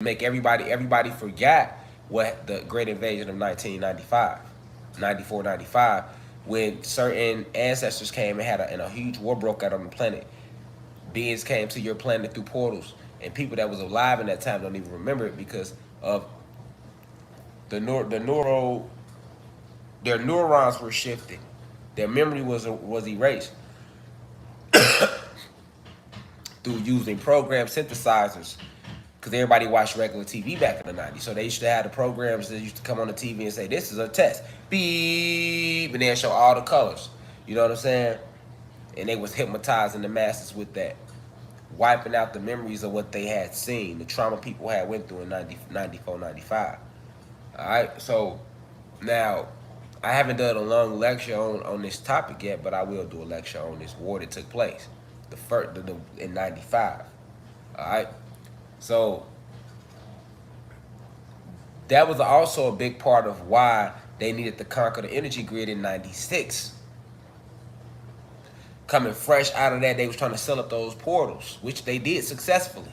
make everybody forget what the Great Invasion of 1995, 94, 95, when certain ancestors came and and a huge war broke out on the planet. Beings came to your planet through portals, and people that was alive in that time don't even remember it because of the neuro their neurons were shifting, their memory was erased through using program synthesizers. Because everybody watched regular TV back in the 90s. So they used to have the programs that used to come on the TV and say, this is a test. Beep. And they'll show all the colors. You know what I'm saying? And they was hypnotizing the masses with that. Wiping out the memories of what they had seen. The trauma people had went through in 94, 95. Alright? So, now, I haven't done a long lecture on this topic yet, but I will do a lecture on this war that took place. In 95. Alright? So that was also a big part of why they needed to conquer the energy grid in 96. Coming fresh out of that, they was trying to seal up those portals, which they did successfully.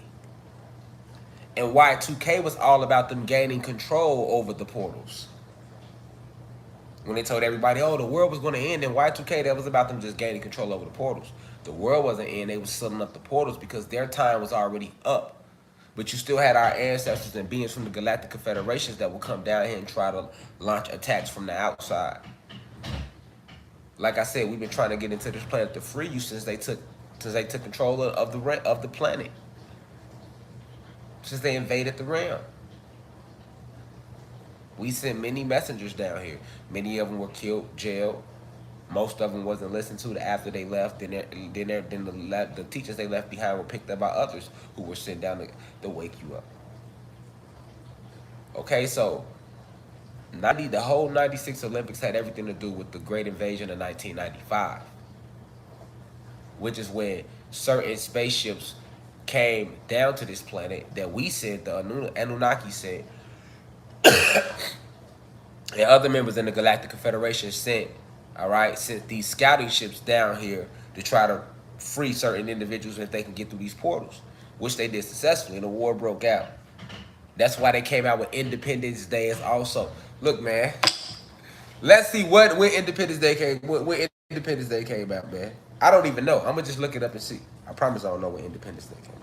And Y2K was all about them gaining control over the portals. When they told everybody, oh, the world was going to end in Y2K, that was about them just gaining control over the portals. The world wasn't in, they was sealing up the portals because their time was already up. But you still had our ancestors and beings from the Galactic Confederations that would come down here and try to launch attacks from the outside. Like I said, we've been trying to get into this planet to free you since they took control of the planet. Since they invaded the realm. We sent many messengers down here. Many of them were killed, jailed. Most of them wasn't listened to after they left. Then the teachers they left behind were picked up by others who were sent down to wake you up. Okay, so the whole 96 Olympics had everything to do with the Great Invasion of 1995, which is when certain spaceships came down to this planet that we sent, the Anunnaki sent, and other members in the Galactic Confederation sent. All right, sent these scouting ships down here to try to free certain individuals if they can get through these portals, which they did successfully, and the war broke out. That's why they came out with Independence Day as also. Look, man, let's see when Independence Day came. When Independence Day came out, man. I don't even know. I'm gonna just look it up and see. I promise I don't know when Independence Day came out,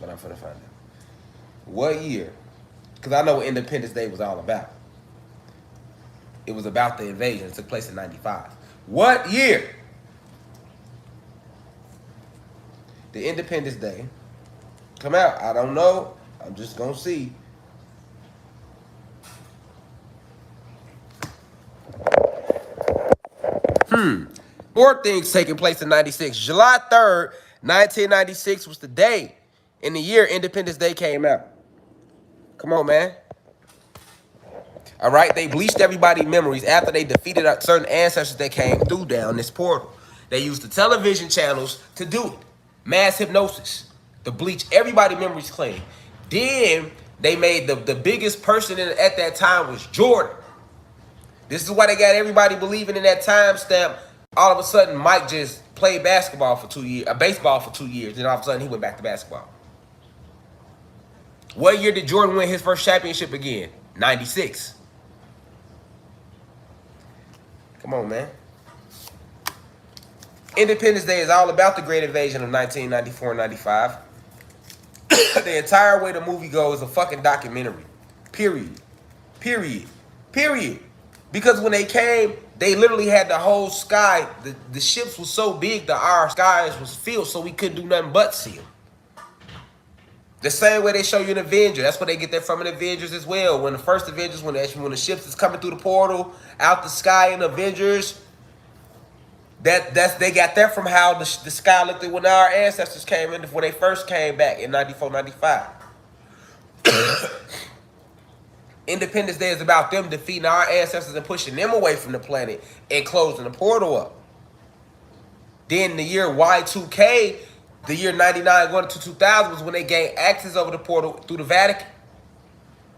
but I'm gonna find out. What year? Because I know what Independence Day was all about. It was about the invasion. It took place in 95. What year? The Independence Day come out? I don't know. I'm just going to see. More things taking place in 96. July 3rd, 1996 was the day in the year Independence Day came out. Come on, man. All right, they bleached everybody's memories after they defeated certain ancestors that came through down this portal. They used the television channels to do it. Mass hypnosis to bleach everybody's memories clean. Then they made the biggest person at that time was Jordan. This is why they got everybody believing in that timestamp. All of a sudden, Mike just played basketball for 2 years, baseball for 2 years. Then all of a sudden, he went back to basketball. What year did Jordan win his first championship again? 96. Come on, man. Independence Day is all about the Great Invasion of 1994 and 95. The entire way the movie goes is a fucking documentary. Period. Period. Period. Because when they came, they literally had the whole sky. The ships was so big that our skies was filled, so we couldn't do nothing but see them. The same way they show you an Avenger. That's where they get that from in Avengers as well. When the first Avengers, when the ships is coming through the portal, out the sky in Avengers, they got that from how the sky looked when our ancestors came in, when they first came back in 94, 95. Independence Day is about them defeating our ancestors and pushing them away from the planet and closing the portal up. Then the year Y2K, the year 99 going to 2000 was when they gained access over the portal through the Vatican.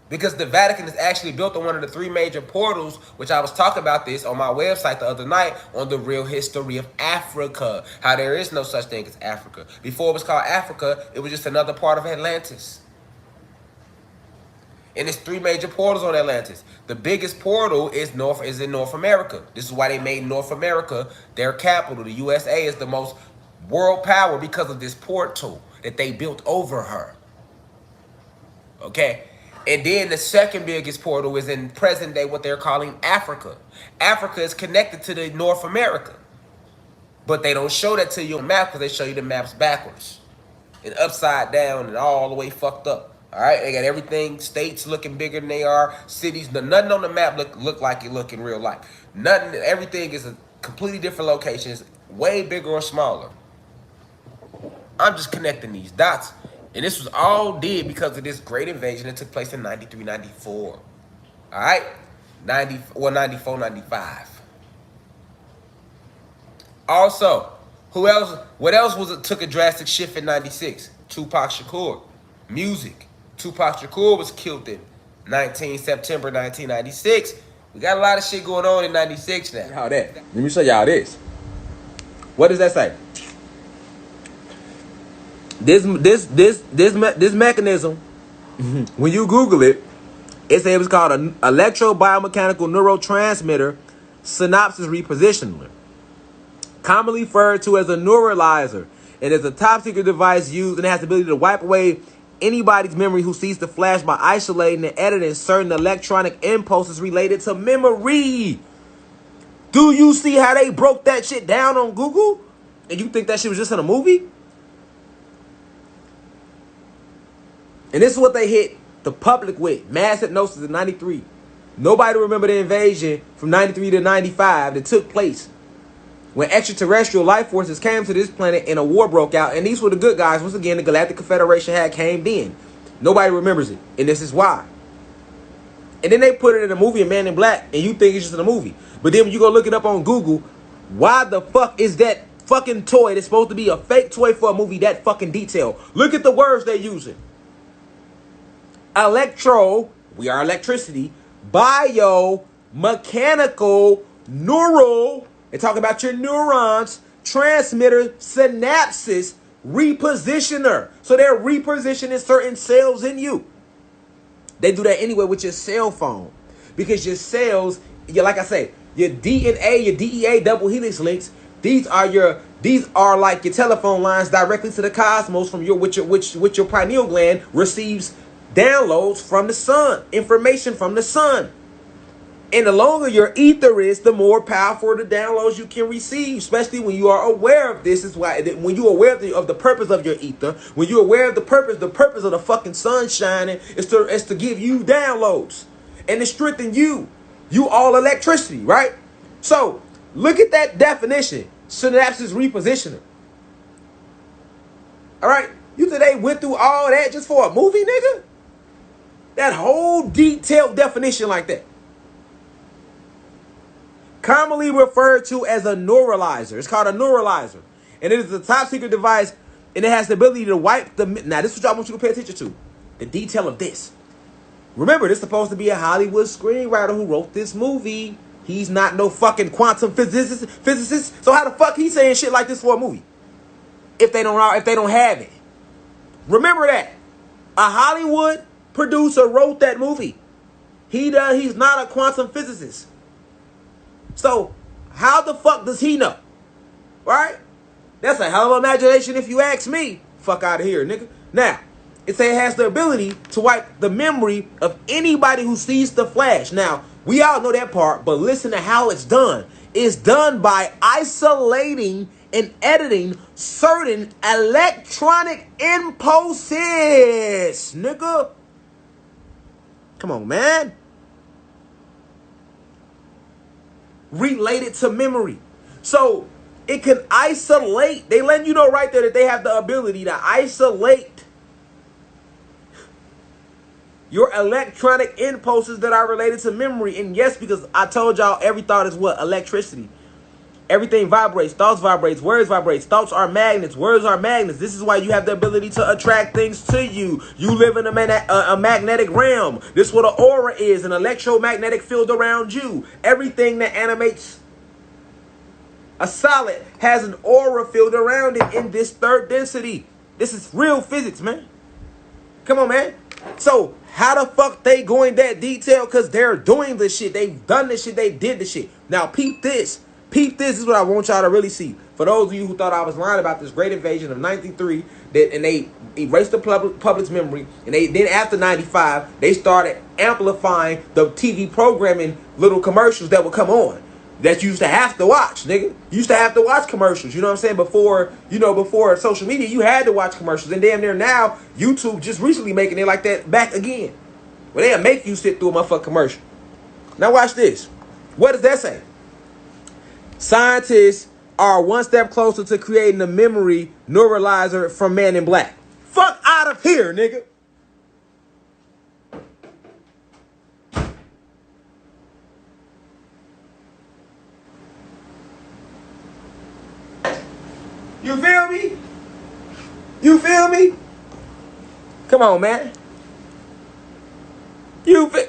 Because the Vatican is actually built on one of the 3 major portals, which I was talking about this on my website the other night on the real history of Africa. How there is no such thing as Africa. Before it was called Africa, it was just another part of Atlantis. And it's 3 major portals on Atlantis. The biggest portal is in North America. This is why they made North America their capital. The USA is the most world power because of this portal that they built over her. Okay? And then the second biggest portal is in present day what they're calling Africa. Africa is connected to the North America. But they don't show that to you on the map because they show you the maps backwards. And upside down and all the way fucked up. All right, they got everything, states looking bigger than they are, cities, nothing on the map look like it look in real life. Nothing, everything is a completely different location. It's way bigger or smaller. I'm just connecting these dots. And this was all did because of this great invasion that took place in 93, 94. All right? 94, 95. Also, what else took a drastic shift in 96? Tupac Shakur. Music. Tupac Shakur was killed in September 1996. We got a lot of shit going on in 96 now. How that? Let me show y'all this. What does that say? This mechanism, when you Google it, it says it's called an electrobiomechanical neurotransmitter synapses repositioner, commonly referred to as a neuralizer. It is a top secret device used and has the ability to wipe away anybody's memory who sees the flash by isolating and editing certain electronic impulses related to memory. Do you see how they broke that shit down on Google? And you think that shit was just in a movie? And this is what they hit the public with. Mass hypnosis in 93. Nobody remember the invasion from 93 to 95 that took place when extraterrestrial life forces came to this planet and a war broke out. And these were the good guys. Once again, the Galactic Confederation had came in. Nobody remembers it. And this is why. And then they put it in a movie, Man in Black, and you think it's just in a movie. But then when you go look it up on Google, why the fuck is that fucking toy that's supposed to be a fake toy for a movie that fucking detailed? Look at the words they're using. Electro, we are electricity, bio, mechanical, neural, they talk about your neurons, transmitter, synapses, repositioner. So they're repositioning certain cells in you. They do that anyway with your cell phone. Because your cells, like I say, your DNA, your DEA double helix links, these are like your telephone lines directly to the cosmos from which your pineal gland receives downloads from the sun, information from the sun. And the longer your ether is, the more powerful the downloads you can receive, especially when you are aware of this. Is why when you're aware of the purpose of your ether, when you're aware of the purpose of the fucking sun shining is to give you downloads and to strengthen you. You all electricity, right? So look at that definition. Synapses repositioner. All right. You think they went through all that just for a movie, nigga? That whole detailed definition like that. Commonly referred to as a neuralizer. It's called a neuralizer. And it is a top secret device, and it has the ability to wipe the... Now, this is what I want you to pay attention to. The detail of this. Remember, this is supposed to be a Hollywood screenwriter who wrote this movie. He's not no fucking quantum physicist. So how the fuck he saying shit like this for a movie? If they don't have it. Remember that. A Hollywood producer wrote that movie. He's not a quantum physicist. So, how the fuck does he know? Right? That's a hell of an imagination if you ask me. Fuck out of here, nigga. Now, it has the ability to wipe the memory of anybody who sees the flash. Now, we all know that part, but listen to how it's done. It's done by isolating and editing certain electronic impulses, nigga. Come on, man. Related to memory. So it can isolate. They let you know right there that they have the ability to isolate your electronic impulses that are related to memory. And yes, because I told y'all every thought is what? Electricity. Everything vibrates. Thoughts vibrates. Words vibrates. Thoughts are magnets. Words are magnets. This is why you have the ability to attract things to you. You live in a magnetic realm. This is what an aura is. An electromagnetic field around you. Everything that animates a solid has an aura field around it in this third density. This is real physics, man. Come on, man. So how the fuck they going that detail? Because they're doing this shit. They've done this shit. They did this shit. Now peep this. Peep this is what I want y'all to really see. For those of you who thought I was lying about this great invasion of 93, and they erased the public's memory, and then after 95, they started amplifying the TV programming little commercials that would come on. That you used to have to watch, nigga. You used to have to watch commercials. You know what I'm saying? Before social media, you had to watch commercials. And damn near now, YouTube just recently making it like that back again. Well, they'll make you sit through a motherfucking commercial. Now watch this. What does that say? Scientists are one step closer to creating a memory neuralizer from Man in Black. Fuck out of here, nigga. You feel me? You feel me? Come on, man. You feel...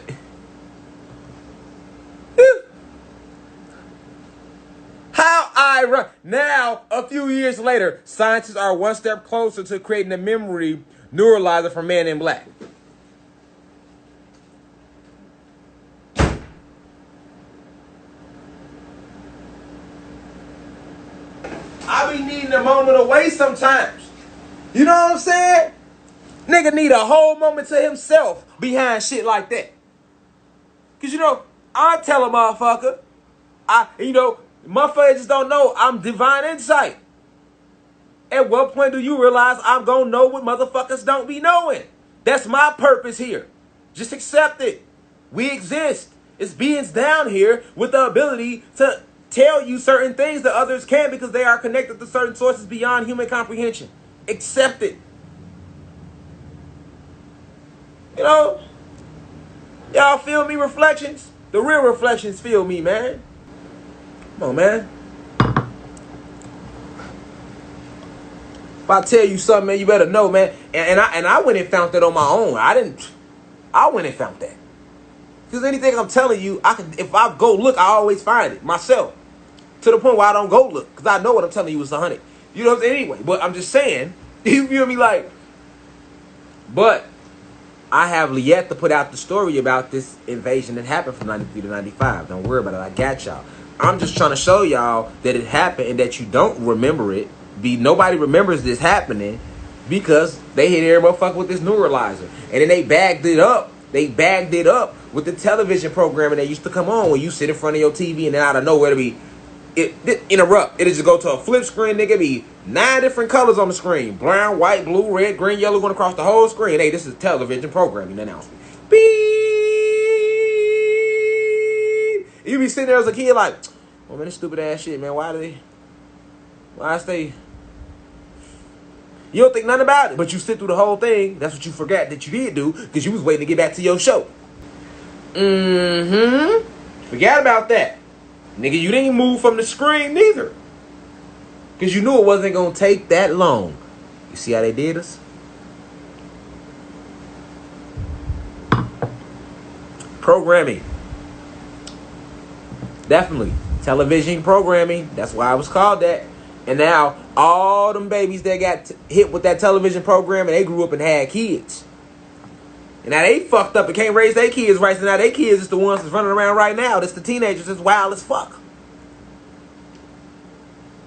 How ironic. Now, a few years later, scientists are one step closer to creating a memory neuralizer for Man in Black. I be needing a moment away sometimes. You know what I'm saying? Nigga need a whole moment to himself behind shit like that. Cause I tell a motherfucker, motherfuckers just don't know I'm divine insight. At what point do you realize I'm gonna know what motherfuckers don't be knowing? That's my purpose here. Just accept it. We exist. It's beings down here with the ability to tell you certain things that others can't because they are connected to certain sources beyond human comprehension. Accept it. Y'all feel me, Reflections? The real Reflections feel me, man. Come on, man. If I tell you something, man, you better know, man. And I went and found that on my own. I went and found that. Because anything I'm telling you, if I go look, I always find it myself. To the point where I don't go look. Because I know what I'm telling you is 100. You know what I'm saying? Anyway, but I'm just saying, you feel me? But I have yet to put out the story about this invasion that happened from 93 to 95. Don't worry about it. I got y'all. I'm just trying to show y'all that it happened and that you don't remember it. Nobody remembers this happening because they hit every motherfucker with this neuralizer. And then they bagged it up. They bagged it up with the television programming that used to come on when you sit in front of your TV and then out of nowhere it interrupt. It'll just go to a flip screen, nigga. Be 9 different colors on the screen. Brown, white, blue, red, green, yellow going across the whole screen. Hey, this is television programming announcement. Beep. You be sitting there as a kid like, oh man, this stupid ass shit, man. Why stay? You don't think nothing about it, but you sit through the whole thing. That's what you forgot that you did do because you was waiting to get back to your show. Forgot about that. Nigga, you didn't move from the screen neither. Because you knew it wasn't going to take that long. You see how they did us? Programming. Definitely. Television programming. That's why it was called that. And now, all them babies that got hit with that television program and they grew up and had kids. And now they fucked up and can't raise their kids right. So now their kids is the ones that's running around right now. That's the teenagers that's wild as fuck.